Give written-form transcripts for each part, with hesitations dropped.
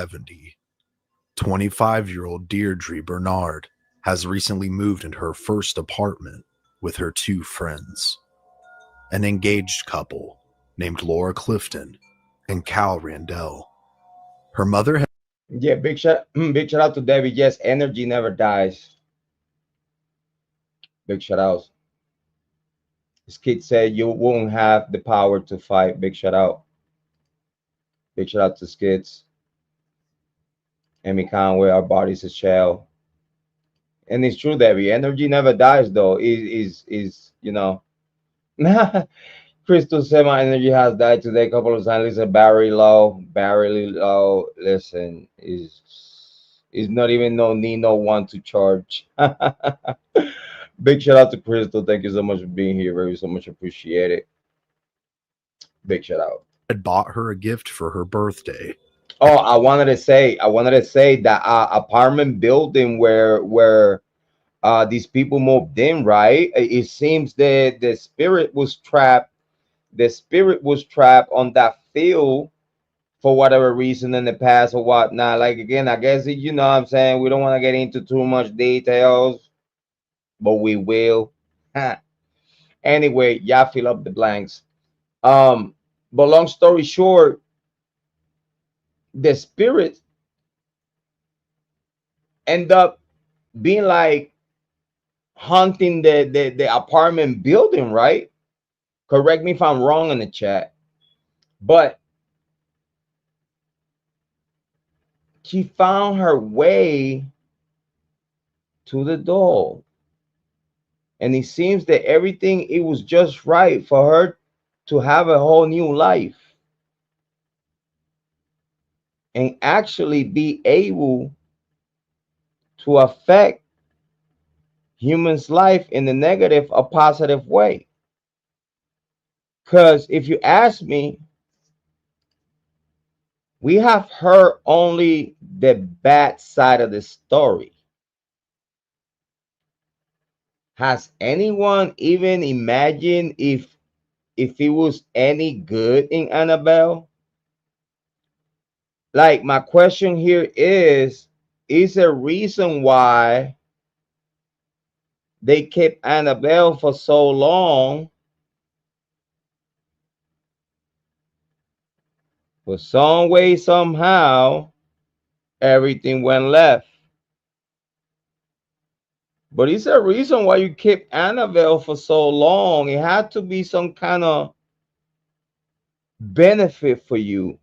70. 25-year-old Deirdre Bernard has recently moved into her first apartment with her two friends, an engaged couple named Laura Clifton and Cal Randell. Her mother has Yeah, big shout out to Debbie. Yes, energy never dies. Big shout out. This kid said you won't have the power to fight. Big shout out. Big shout out to Skids. Amy Conway, our body's a shell. And it's true, Debbie. Energy never dies though. Is Crystal said my energy has died today a couple of times. Listen, Barry Low. Barry Low. Listen, is not even no need no one to charge. Big shout out to Crystal. Thank you so much for being here. Very so much appreciated. Big shout out. had bought her a gift for her birthday. Oh, I wanted to say that apartment building where these people moved in, right? It seems that the spirit was trapped. The spirit was trapped on that field for whatever reason in the past or whatnot. Like again, I guess you know what I'm saying. We don't want to get into too much details, but we will. Anyway, y'all fill up the blanks. Um, but long story short, the spirit end up being like haunting the apartment building, right? Correct me if I'm wrong in the chat, but she found her way to the door, and it seems that everything it was just right for her to have a whole new life and actually be able to affect humans' life in the negative or positive way. Because if you ask me, we have heard only the bad side of the story. Has anyone even imagined if it was any good in Annabelle? Like my question here is a reason why they kept Annabelle for so long, but some way, somehow, everything went left. But it's a reason why you kept Annabelle for so long. It had to be some kind of benefit for you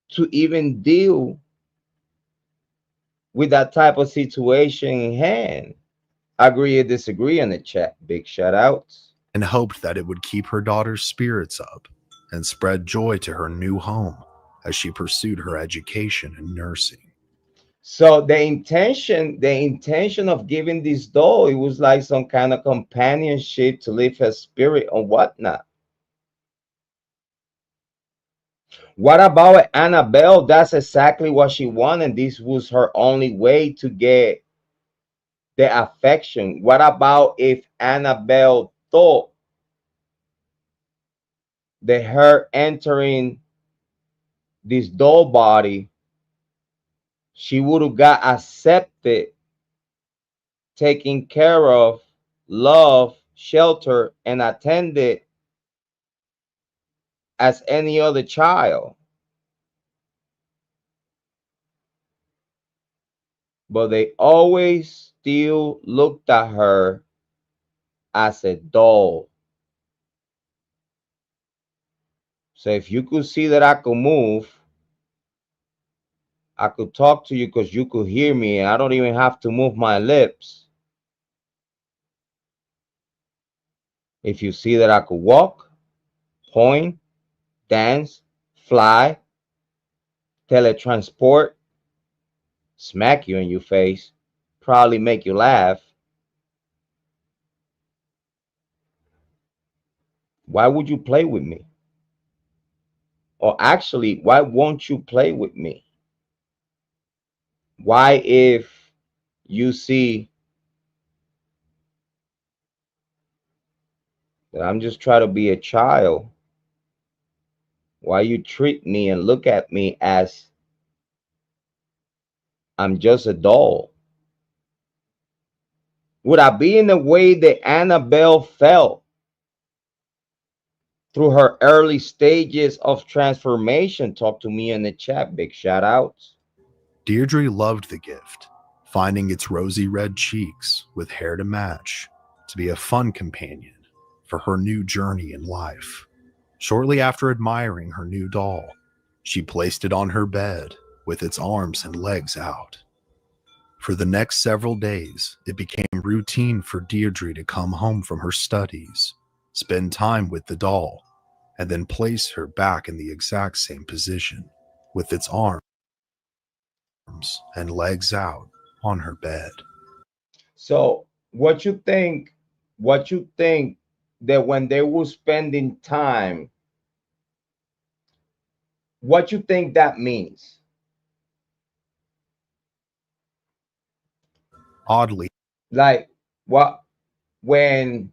to even deal with that type of situation in hand. Agree or disagree in the chat. Big shout outs. And hoped that it would keep her daughter's spirits up and spread joy to her new home as she pursued her education in nursing. So the intention of giving this doll, it was like some kind of companionship to lift her spirit or whatnot. What about Annabelle? That's exactly what she wanted. This was her only way to get the affection. What about if Annabelle thought that her entering this doll body, she would have got accepted, taken care of, loved, sheltered, and attended as any other child? But they always still looked at her as a doll. So if you could see that I could move, I could talk to you because you could hear me, and I don't even have to move my lips. If you see that I could walk, point, dance, fly, teletransport, smack you in your face, probably make you laugh, why would you play with me? Or actually, why won't you play with me? Why, if you see that I'm just trying to be a child, why you treat me and look at me as I'm just a doll. Would I be in the way that Annabelle felt through her early stages of transformation? Talk to me in the chat. Big shout outs. Deirdre loved the gift, finding its rosy red cheeks with hair to match to be a fun companion for her new journey in life. Shortly after admiring her new doll, she placed it on her bed with its arms and legs out. For the next several days, it became routine for Deirdre to come home from her studies, spend time with the doll, and then place her back in the exact same position with its arms and legs out on her bed. So what you think that when they were spending time, what you think that means? Oddly, Like what when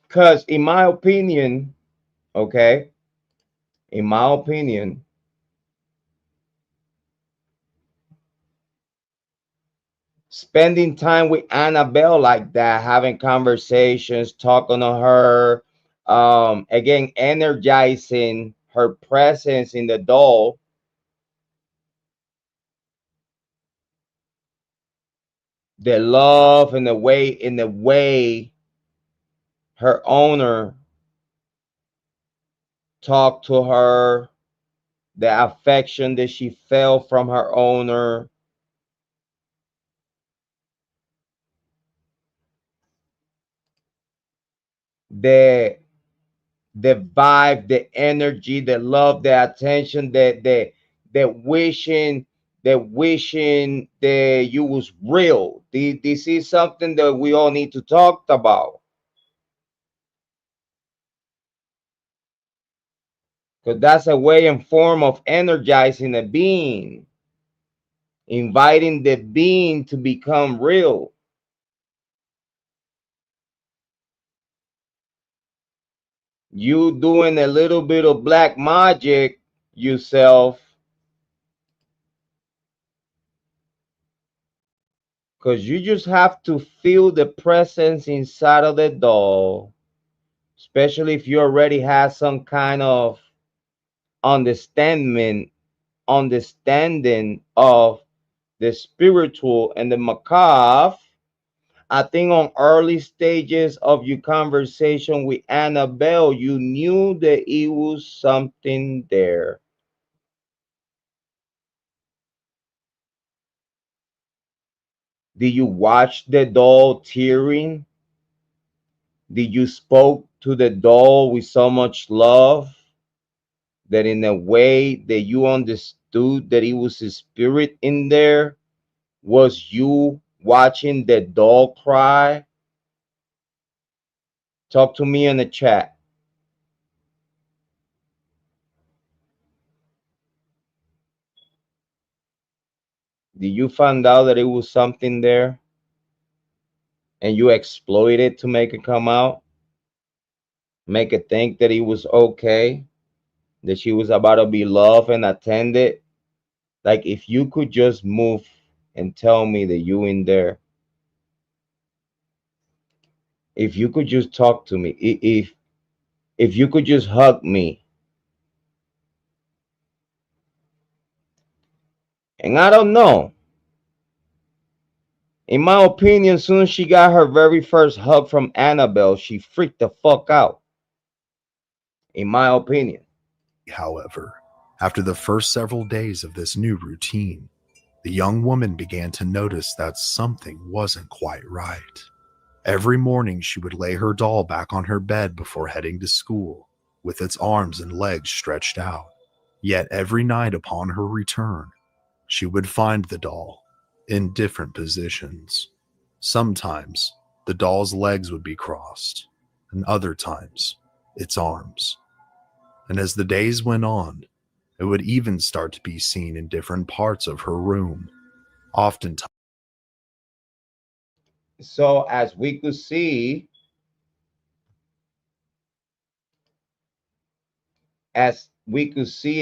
because in my opinion, okay, in my opinion, spending time with Annabelle like that, having conversations, talking to her, again, energizing her presence in the doll, the love and the way her owner talked to her, the affection that she felt from her owner, the the vibe, the energy, the love, the attention, the wishing, the wishing that you was real. This is something that we all need to talk about because that's a way and form of energizing a being, inviting the being to become real. You doing a little bit of black magic yourself because you just have to feel the presence inside of the doll, especially if you already have some kind of understanding understanding of the spiritual and the macabre. I think on early stages of your conversation with Annabelle, you knew that it was something there. Did you watch the doll tearing? Did you spoke to the doll with so much love that in a way that you understood that it was a spirit in there? Was you watching the doll cry? Talk to me in the chat. Did you find out that it was something there and you exploit it to make it come out? Make it think that it was okay, that she was about to be loved and attended? Like if you could just move and tell me that you in there, if you could just talk to me, if you could just hug me. And I don't know. In my opinion, soon as she got her very first hug from Annabelle, she freaked the fuck out. In my opinion. however, after the first several days of this new routine, the young woman began to notice that something wasn't quite right. Every morning, she would lay her doll back on her bed before heading to school, with its arms and legs stretched out. Yet every night upon her return, she would find the doll in different positions. Sometimes the doll's legs would be crossed, and other times its arms. And as the days went on, it would even start to be seen in different parts of her room, oftentimes So as we could see, as we could see